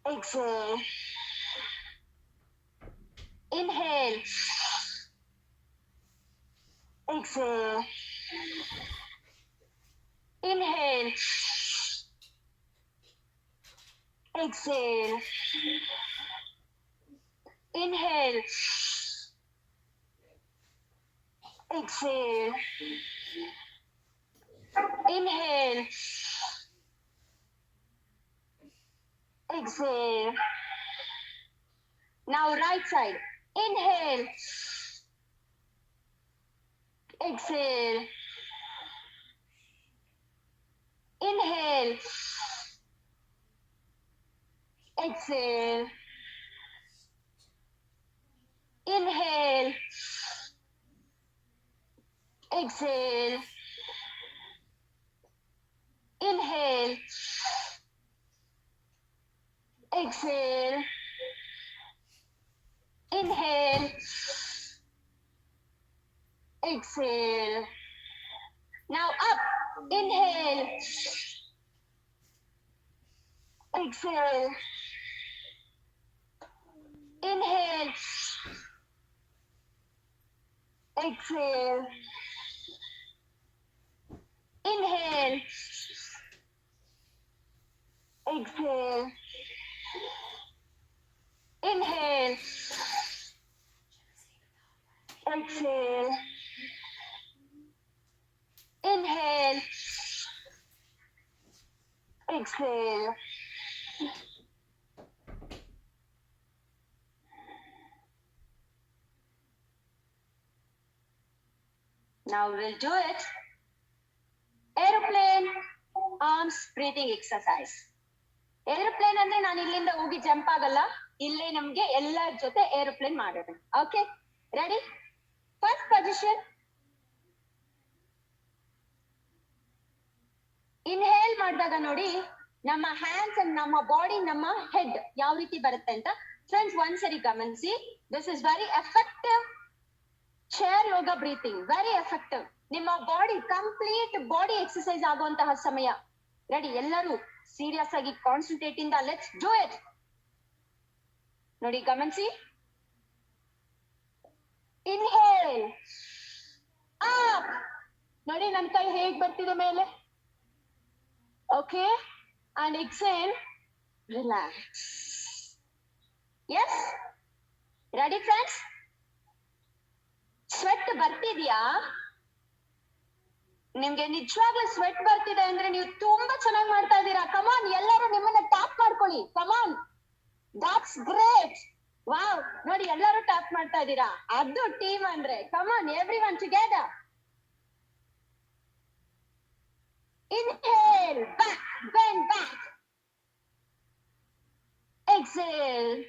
Exhale. Inhale. Exhale. Inhale. Exhale. Inhale. Exhale. Inhale. Exhale. Now right side. Inhale. Exhale. Inhale. Exhale. Inhale. Exhale. Inhale. Exhale. Inhale. Exhale. Now up. Inhale. Exhale. Inhale. Exhale. Inhale. Exhale. Inhale. Exhale. Inhale. Exhale. Now we'll do it. Aeroplane arms breathing exercise. Aeroplane ಅಂದ್ರೆ ನಾನು ಇಲ್ಲಿಂದ ಹೋಗಿ jump ಆಗಲ್ಲ, ಇಲ್ಲೇ ನಮ್ಗೆ ಎಲ್ಲರ ಜೊತೆ aeroplane ಮಾಡೋಣ. Okay, ready? First position. Inhale ಮಾಡಿದಾಗ ನೋಡಿ ನಮ್ಮ ಹ್ಯಾಂಡ್ಸ್ ಅಂಡ್ ನಮ್ಮ ಬಾಡಿ, ನಮ್ಮ ಹೆಡ್ ಯಾವ ರೀತಿ ಬರುತ್ತೆ ಅಂತ ಫ್ರೆಂಡ್ಸ್ ಒಂದ್ಸರಿ ಗಮನಿಸಿ. This is very effective chair yoga breathing, very effective. ನಿಮ್ಮ ಬಾಡಿ ಕಂಪ್ಲೀಟ್ ಬಾಡಿ ಎಕ್ಸರ್ಸೈಸ್ ಆಗುವಂತಹ ಸಮಯ. ರೆಡಿ? ಎಲ್ಲರೂ ಸೀರಿಯಸ್ ಆಗಿ ಕಾನ್ಸಂಟ್ರೇಟ್ ಇಂದ ಲೆಟ್ಸ್ ಡೂ ಇಟ್. ನೋಡಿ, ಗಮನಿಸಿ. Inhale up. ನೋಡಿ ನನ್ನ ಕೈ ಹೇಗ್ ಬರ್ತಿದೆ ಮೇಲೆ. Okay, and exhale relax. Yes, ready friends? Sweat ಬರ್ತಿದ್ಯಾ? ನಿಮ್ಗೆ ನಿಜವಾಗ್ಲೂ ಸ್ವೆಟ್ ಬರ್ತಿದೆ ಅಂದ್ರೆ ನೀವು ತುಂಬಾ ಚೆನ್ನಾಗಿ ಮಾಡ್ತಾ ಇದ್ದೀರಾ. ಕಮಾನ್, ಎಲ್ಲರೂ ನಿಮ್ಮನ್ನ ಟ್ಯಾಪ್ ಮಾಡ್ಕೊಳ್ಳಿ. ಕಮಾನ್, ದಟ್ಸ್ ಗ್ರೇಟ್. ವಾವ್, ನೋಡಿ ಎಲ್ಲರೂ ಟ್ಯಾಪ್ ಮಾಡ್ತಾ ಇದ್ದೀರಾ. ಅದು ಟೀಮ್ ಅಂದ್ರೆ. Come on, everyone together. Inhale, back, bend back. Exhale.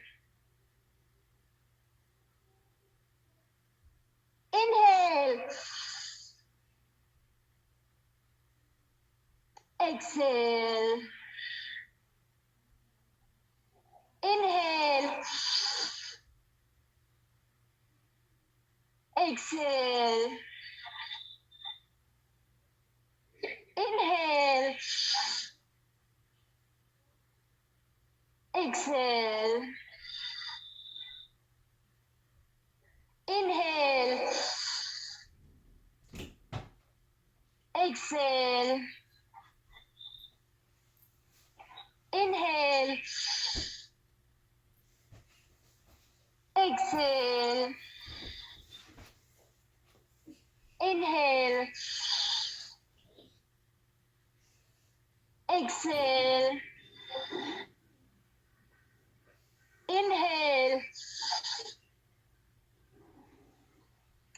Inhale. Exhale. Inhale. Exhale. Inhale. Exhale. Inhale. Exhale. Inhale. Exhale. Inhale. Exhale. Inhale.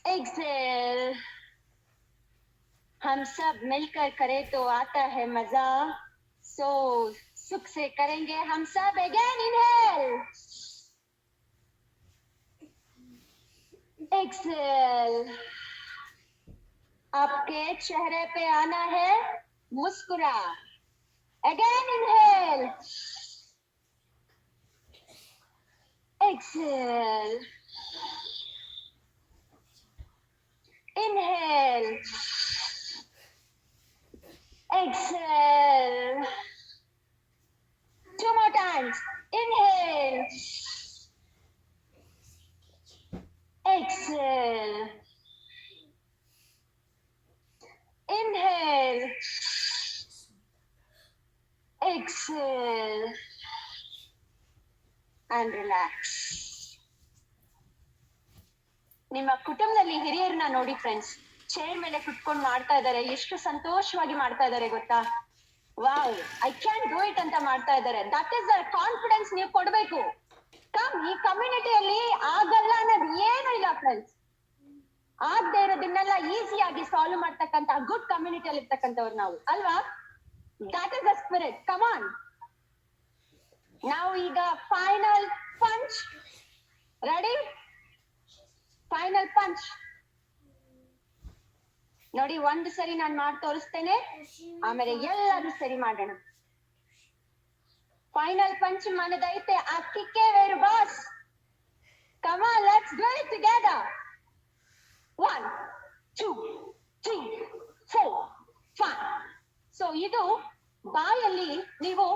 Exhale. हम सब मिलकर करें तो आता है मजा. सो सुख से करेंगे हम सब. Again inhale. एक्सेल. आपके चेहरे पे आना है मुस्कुरा. Again inhale. Exhale. Inhale. Exhale. Two more times. Inhale. Exhale. Inhale. Exhale. And relax. ನಿಮ್ಮ ಕುಟುಂಬದಲ್ಲಿ ಹಿರಿಯರನ್ನ ನೋಡಿ ಫ್ರೆಂಡ್ಸ್, ಚೇರ್ ಮೇಲೆ ಕುತ್ಕೊಂಡು ಮಾಡ್ತಾ ಇದ್ದಾರೆ, ಎಷ್ಟು ಸಂತೋಷವಾಗಿ ಮಾಡ್ತಾ ಇದ್ದಾರೆ ಗೊತ್ತಾ? Wow, I can do it ಅಂತ ಮಾಡ್ತಾ ಇದ್ದಾರೆ. ದಟ್ ಇಸ್ ದ ಕಾನ್ಫಿಡೆನ್ಸ್ ನೀವು ಕೊಡ್ಬೇಕು. ಈ ಕಮ್ಯುನಿಟಿಯಲ್ಲಿ ಆಗಲ್ಲ ಅನ್ನೋದು ಏನು ಇಲ್ಲ ಫ್ರೆಂಡ್ಸ್. ಆಗದೆ ಇರೋದನ್ನೆಲ್ಲ ಈಸಿಯಾಗಿ ಸಾಲ್ವ್ ಮಾಡ್ತಕ್ಕಂತ ಗುಡ್ ಕಮ್ಯುನಿಟಿಯಲ್ಲಿ ಇರ್ತಕ್ಕಂಥವ್ರು ನಾವು ಅಲ್ವಾ? That is the spirit. Come on. ನಾವು ಈಗ final punch. Ready? Final punch ನೋಡಿ. ಒಂದು ಸರಿ ನಾನು ಮಾಡಿ ತೋರಿಸ್ತೇನೆ, ಆಮೇಲೆ ಎಲ್ಲರೂ ಸರಿ ಮಾಡೋಣ. ಫೈನಲ್ ಪಂಚ್ ಮನದೈತೆ, ಆ ಕಿಕ್ಕೇ ವೇರು boss. Come on, let's do it together. 1 2 3 4 5. So ಇದು ಬಾಯಲ್ಲಿ ನೀವು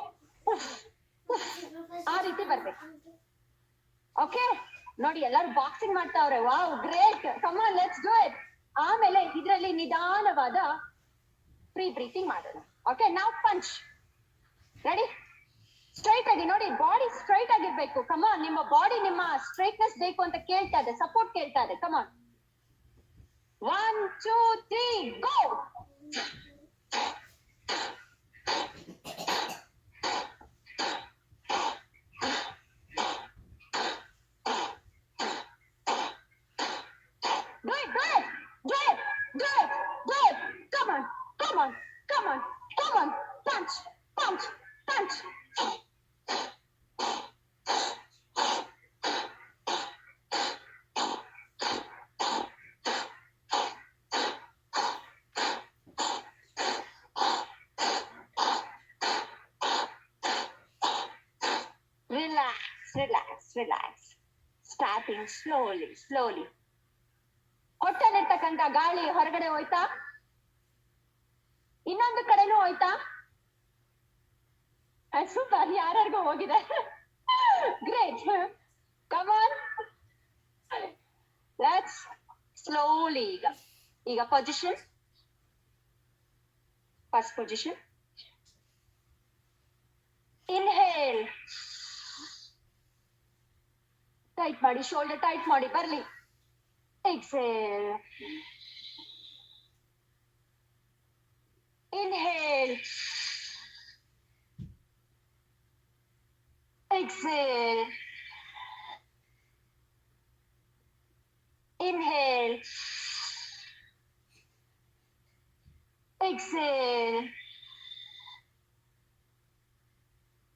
ಆ ರೀತಿ ಬರ್ಬೇಕು. ಓಕೆ ನೋಡಿ, ಎಲ್ಲರೂ ಬಾಕ್ಸಿಂಗ್ ಮಾಡ್ತಾವ್ರೆ. Wow, great. Come on, let's do it. ಆಮೇಲೆ ಇದರಲ್ಲಿ ನಿಧಾನವಾದ ಫ್ರೀ ಬ್ರೀತಿಂಗ್ ಮಾಡೋಣ. ಓಕೆ, ನಾವ್ ಪಂಚ್. ರೆಡಿ? ಸ್ಟ್ರೈಟ್ ಆಗಿ ನೋಡಿ, ಬಾಡಿ ಸ್ಟ್ರೈಟ್ ಆಗಿರ್ಬೇಕು. ಕಮ್ ಆನ್, ನಿಮ್ಮ ಬಾಡಿ ನಿಮ್ಮ ಸ್ಟ್ರೈಟ್ನೆಸ್ ಬೇಕು ಅಂತ ಕೇಳ್ತಾ ಇದೆ, ಸಪೋರ್ಟ್ ಕೇಳ್ತಾ ಇದೆ. Come on, 1 2 3 go. Relax. Starting slowly. ಹೊಟ್ಟೆಲಿರ್ತಕ್ಕಂಥ ಗಾಳಿ ಹೊರಗಡೆ ಹೋಯ್ತಾ? ಇನ್ನೊಂದು ಕಡೆನೂ ಹೋಯ್ತಾ? ಸೂಪರ್, ಯಾರಿಗೂ ಹೋಗಿದೆ. Great. Come on, let's slowly. ಈಗ position. First position. Inhale. Tight ಮಾಡಿ, ಶೋಲ್ಡರ್ ಟೈಟ್ ಮಾಡಿ ಬರ್ಲಿ. Exhale. Inhale. Exhale. Inhale. Exhale.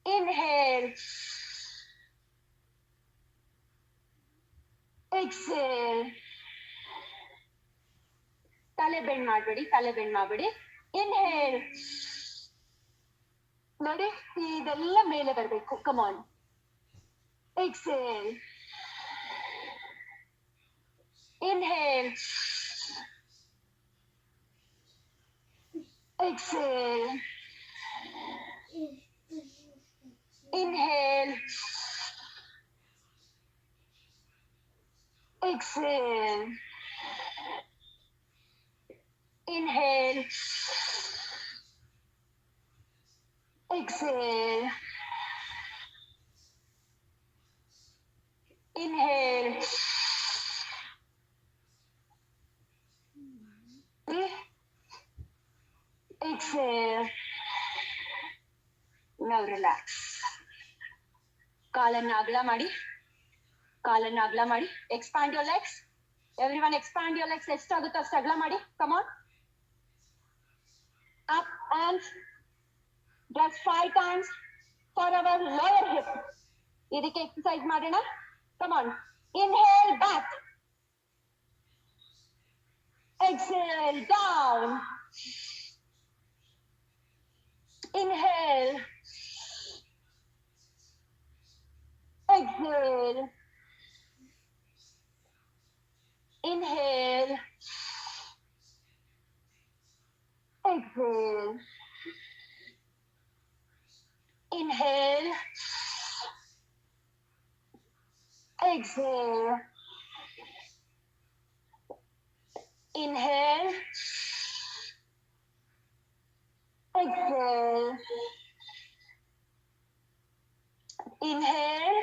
Inhale. Exhale. ತಲೆ ಬೆಂಡ್ ಮಾಡಬೇಡಿ, ತಲೆ ಬೆಂಡ್ ಮಾಡಬೇಡಿ. ಇನ್ಹೇಲ್. ನೋಡಿ, ಇದೆಲ್ಲ ಮೇಲೆ ಬರಬೇಕು. Come on. Exhale. Inhale. Exhale. Inhale. Exhale. Inhale. Exhale. Inhale. Exhale. Now relax. ಕಾಲನ್ನು ಅಗಲ ಮಾಡಿ, ಕಾಲನ್ನು ಅಗಲ ಮಾಡಿ. Expand your legs. Everyone expand your legs. ಎಷ್ಟಾಗುತ್ತೋ ಅಷ್ಟು ಅಗಲ ಮಾಡಿ. Come on. Up and just 5 times for our lower hip. ಇದಕ್ಕೆ ಎಕ್ಸರ್ಸೈಸ್ ಮಾಡೋಣ. Come on. Inhale back. Exhale down. Inhale. Exhale. Inhale. Exhale. Inhale. Inhale. Exhale. Inhale.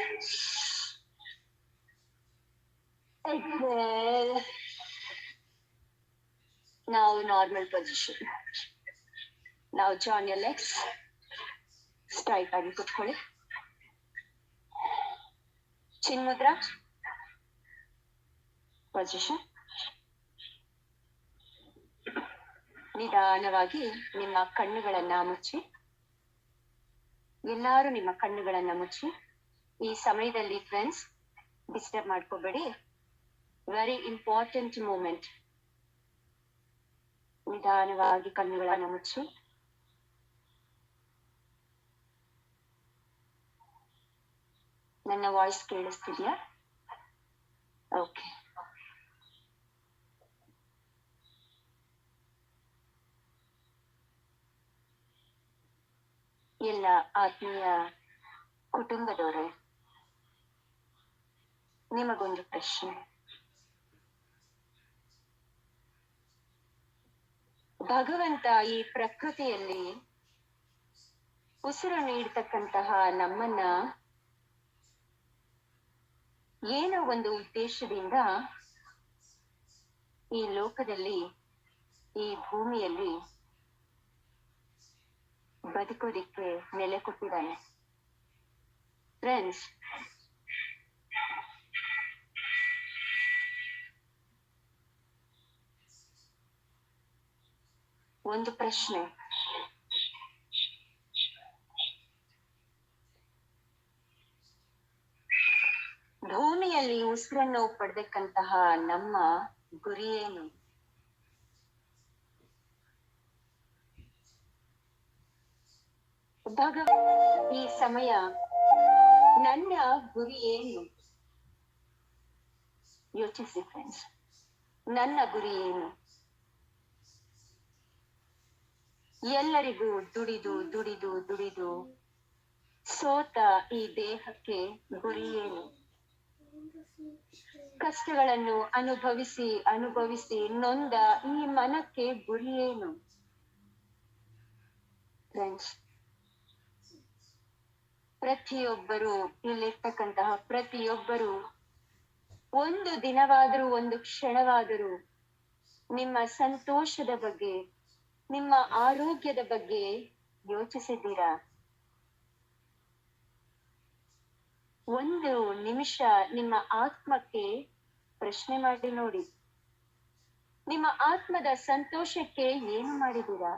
Exhale. Now normal position. Now join your legs. Straight ಆಗಿ ಕೂತ್ಕೊಳ್ಳಿ. ಚಿನ್ Mudra position. ನಿಧಾನವಾಗಿ ನಿಮ್ಮ ಕಣ್ಣುಗಳನ್ನ ಮುಚ್ಚಿ. ಎಲ್ಲರೂ ನಿಮ್ಮ ಕಣ್ಣುಗಳನ್ನ ಮುಚ್ಚಿ. ಈ ಸಮಯದಲ್ಲಿ ಫ್ರೆಂಡ್ಸ್ ಡಿಸ್ಟರ್ಬ್ ಮಾಡ್ಕೋಬೇಡಿ. Very important moment. ನಿಧಾನವಾಗಿ ಕಣ್ಣುಗಳನ್ನ ಮುಚ್ಚಿ. ನನ್ನ ವಾಯ್ಸ್ ಕೇಳಿಸ್ತಿದ್ಯಾ? ಓಕೆ. ಎಲ್ಲ ಆತ್ಮೀಯ ಕುಟುಂಬದವರೇ, ನಿಮಗೊಂದು ಪ್ರಶ್ನೆ. ಭಗವಂತ ಈ ಪ್ರಕೃತಿಯಲ್ಲಿ ಉಸಿರು ನೀಡತಕ್ಕಂತಹ ನಮ್ಮನ್ನ ಏನೋ ಒಂದು ಉದ್ದೇಶದಿಂದ ಈ ಲೋಕದಲ್ಲಿ, ಈ ಭೂಮಿಯಲ್ಲಿ ಬದುಕೋದಿಕ್ಕೆ ನೆಲೆ ಕೊಟ್ಟಿದ್ದಾನೆ. ಫ್ರೆಂಡ್ಸ್, ಒಂದು ಪ್ರಶ್ನೆ. ಭೂಮಿಯಲ್ಲಿ ಉಸಿರನ್ನು ಪಡೆದಕ್ಕಂತಹ ನಮ್ಮ ಗುರಿ ಏನು? ಈ ಸಮಯ ನನ್ನ ಗುರಿ ಏನು? ಯೋಚಿಸಿ ಫ್ರೆಂಡ್ಸ್, ನನ್ನ ಗುರಿ ಏನು? ಎಲ್ಲರಿಗೂ ದುಡಿದು ದುಡಿದು ದುಡಿದು ಸೋತ ಈ ದೇಹಕ್ಕೆ ಗುರಿ ಏನು? ಕಷ್ಟಗಳನ್ನು ಅನುಭವಿಸಿ ಅನುಭವಿಸಿ ನೊಂದ ಈ ಮನಕ್ಕೆ ಗುರಿ ಏನು? ಫ್ರೆಂಡ್ಸ್, ಪ್ರತಿಯೊಬ್ಬರು, ಇಲ್ಲಿರ್ತಕ್ಕಂತಹ ಪ್ರತಿಯೊಬ್ಬರು ಒಂದು ದಿನವಾದರೂ, ಒಂದು ಕ್ಷಣವಾದರೂ ನಿಮ್ಮ ಸಂತೋಷದ ಬಗ್ಗೆ, ನಿಮ್ಮ ಆರೋಗ್ಯದ ಬಗ್ಗೆ ಯೋಚಿಸಿದ್ದೀರಾ? ಒಂದು ನಿಮಿಷ ನಿಮ್ಮ ಆತ್ಮಕ್ಕೆ ಪ್ರಶ್ನೆ ಮಾಡಿ ನೋಡಿ. ನಿಮ್ಮ ಆತ್ಮದ ಸಂತೋಷಕ್ಕೆ ಏನು ಮಾಡಿದ್ದೀರಾ?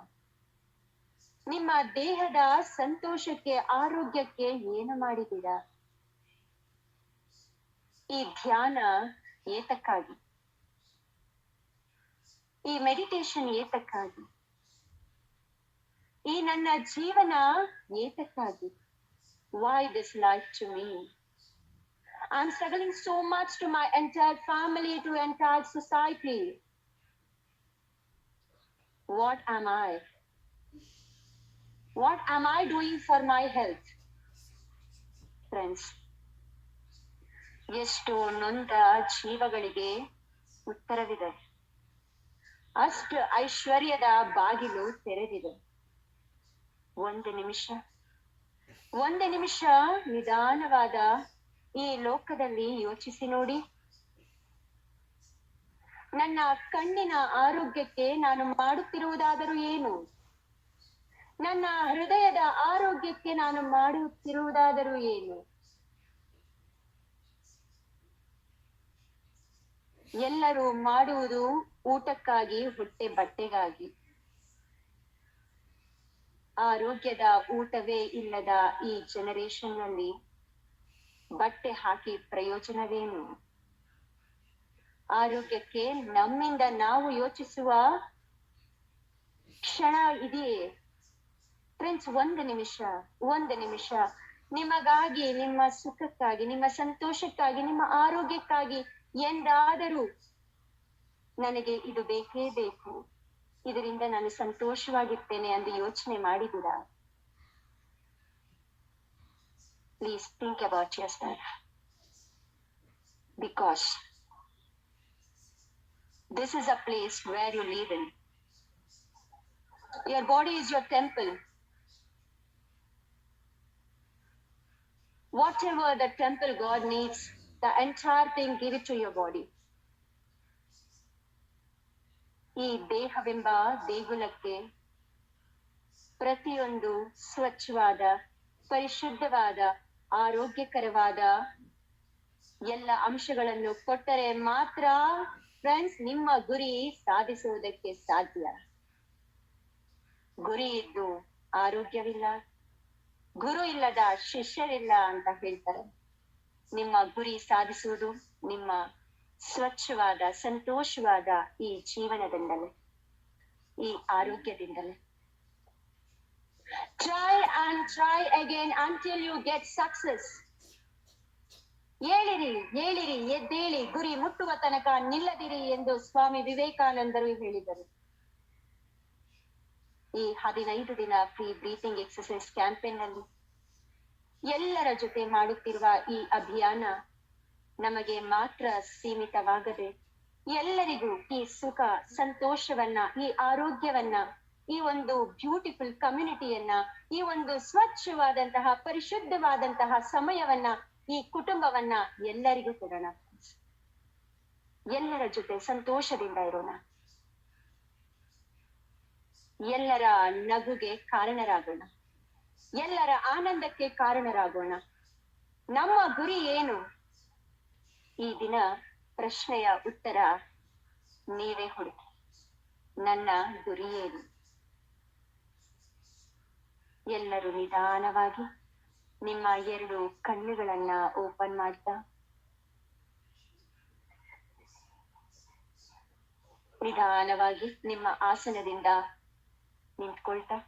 ನಿಮ್ಮ ದೇಹದ ಸಂತೋಷಕ್ಕೆ, ಆರೋಗ್ಯಕ್ಕೆ ಏನು ಮಾಡಿದ್ದೀರಾ? ಈ ಧ್ಯಾನ ಏತಕ್ಕಾಗಿ? ಈ ಮೆಡಿಟೇಷನ್ ಏತಕ್ಕಾಗಿ? ಈ ನನ್ನ ಜೀವನ ಏತಕ್ಕಾಗಿ? Why this life to me? I'm struggling so much to my entire family, to entire society. What am I? What am I doing for my health? Friends, ಎಷ್ಟು ನೊಂದ ಜೀವಗಳಿಗೆ ಉತ್ತರವಿದೆ. ಅಷ್ಟು ಐಶ್ವರ್ಯದ ಬಾಗಿಲು ತೆರೆದಿದೆ. ಒಂದು ನಿಮಿಷ ನಿಧಾನವಾದ ಈ ಲೋಕದಲ್ಲಿ ಯೋಚಿಸಿ ನೋಡಿ. ನನ್ನ ಕಣ್ಣಿನ ಆರೋಗ್ಯಕ್ಕೆ ನಾನು ಮಾಡುತ್ತಿರುವುದಾದರೂ ಏನು? ನನ್ನ ಹೃದಯದ ಆರೋಗ್ಯಕ್ಕೆ ನಾನು ಮಾಡುತ್ತಿರುವುದಾದರೂ ಏನು? ಎಲ್ಲರೂ ಮಾಡುವುದು ಊಟಕ್ಕಾಗಿ, ಹೊಟ್ಟೆ ಬಟ್ಟೆಗಾಗಿ. ಆರೋಗ್ಯದ ಊಟವೇ ಇಲ್ಲದ ಈ ಜನರೇಷನ್ ನಲ್ಲಿ ಬಟ್ಟೆ ಹಾಕಿ ಪ್ರಯೋಜನವೇನು? ಆರೋಗ್ಯಕ್ಕೆ ನಮ್ಮಿಂದ ನಾವು ಯೋಚಿಸುವ ಕ್ಷಣ ಇದೆಯೇ? ಫ್ರೆಂಡ್ಸ್, ಒಂದು ನಿಮಿಷ ನಿಮಗಾಗಿ, ನಿಮ್ಮ ಸುಖಕ್ಕಾಗಿ, ನಿಮ್ಮ ಸಂತೋಷಕ್ಕಾಗಿ, ನಿಮ್ಮ ಆರೋಗ್ಯಕ್ಕಾಗಿ ಎಂದಾದರೂ ನನಗೆ ಇದು ಬೇಕೇ ಬೇಕು, ಇದರಿಂದ ನಾನು ಸಂತೋಷವಾಗಿರ್ತೇನೆ ಎಂದು ಯೋಚನೆ ಮಾಡಿದ್ದೀರಾ? Please think about yourself. Because This is a place where you live in. Your body is your temple. Whatever the temple God needs, the entire thing, give it to your body. ಈ ದೇಹವೆಂಬ ದೇಗುಲಕ್ಕೆ ಪ್ರತಿಯೊಂದು ಸ್ವಚ್ಛವಾದ, ಪರಿಶುದ್ಧವಾದ, ಆರೋಗ್ಯಕರವಾದ ಎಲ್ಲ ಅಂಶಗಳನ್ನು ಕೊಟ್ಟರೆ ಮಾತ್ರ ಫ್ರೆಂಡ್ಸ್ ನಿಮ್ಮ ಗುರಿ ಸಾಧಿಸುವುದಕ್ಕೆ ಸಾಧ್ಯ. ಗುರಿ ಇದ್ದು ಆರೋಗ್ಯವಿಲ್ಲ, ಗುರು ಇಲ್ಲದ ಶಿಷ್ಯರಿಲ್ಲ ಅಂತ ಹೇಳ್ತಾರೆ. ನಿಮ್ಮ ಗುರಿ ಸಾಧಿಸುವುದು ನಿಮ್ಮ ಸ್ವಚ್ಛವಾದ, ಸಂತೋಷವಾದ ಈ ಜೀವನದಿಂದಲೇ, ಈ ಆರೋಗ್ಯದಿಂದಲೇ. Try and try again until you get success. ಏಳಿರಿ, ಏಳಿರಿ, ಎದ್ದೇಳಿ, ಗುರಿ ಮುಟ್ಟುವ ತನಕ ನಿಲ್ಲದಿರಿ ಎಂದು ಸ್ವಾಮಿ ವಿವೇಕಾನಂದರು ಹೇಳಿದರು. ಈ 15 ದಿನ ಫ್ರೀ ಬ್ರೀತಿಂಗ್ ಎಕ್ಸರ್ಸೈಸ್ ಕ್ಯಾಂಪೇನ್ ನಲ್ಲಿ ಎಲ್ಲರ ಜೊತೆ ಮಾಡುತ್ತಿರುವ ಈ ಅಭಿಯಾನ ನಮಗೆ ಮಾತ್ರ ಸೀಮಿತವಾಗದೆ ಎಲ್ಲರಿಗೂ ಈ ಸುಖ, ಸಂತೋಷವನ್ನ, ಈ ಆರೋಗ್ಯವನ್ನ, ಈ ಒಂದು ಬ್ಯೂಟಿಫುಲ್ ಕಮ್ಯುನಿಟಿಯನ್ನ, ಈ ಒಂದು ಸ್ವಚ್ಛವಾದಂತಹ, ಪರಿಶುದ್ಧವಾದಂತಹ ಸಮಯವನ್ನ, ಈ ಕುಟುಂಬವನ್ನ ಎಲ್ಲರಿಗೂ ಕೊಡೋಣ. ಎಲ್ಲರ ಜೊತೆ ಸಂತೋಷದಿಂದ ಇರೋಣ. ಎಲ್ಲರ ನಗುಗೆ ಕಾರಣರಾಗೋಣ. ಎಲ್ಲರ ಆನಂದಕ್ಕೆ ಕಾರಣರಾಗೋಣ. ನಮ್ಮ ಗುರಿ ಏನು? ಈ ದಿನ ಪ್ರಶ್ನೆಯ ಉತ್ತರ ನೀವೇ ಹುಡುಕಿ. ನನ್ನ ಗುರಿ ಏನು? ಎಲ್ಲರೂ ನಿಧಾನವಾಗಿ ನಿಮ್ಮ 2 ಕಣ್ಣುಗಳನ್ನ ಓಪನ್ ಮಾಡ್ತಾ, ನಿಧಾನವಾಗಿ ನಿಮ್ಮ ಆಸನದಿಂದ ನಿಂತ್ಕೊಳ್ತಾ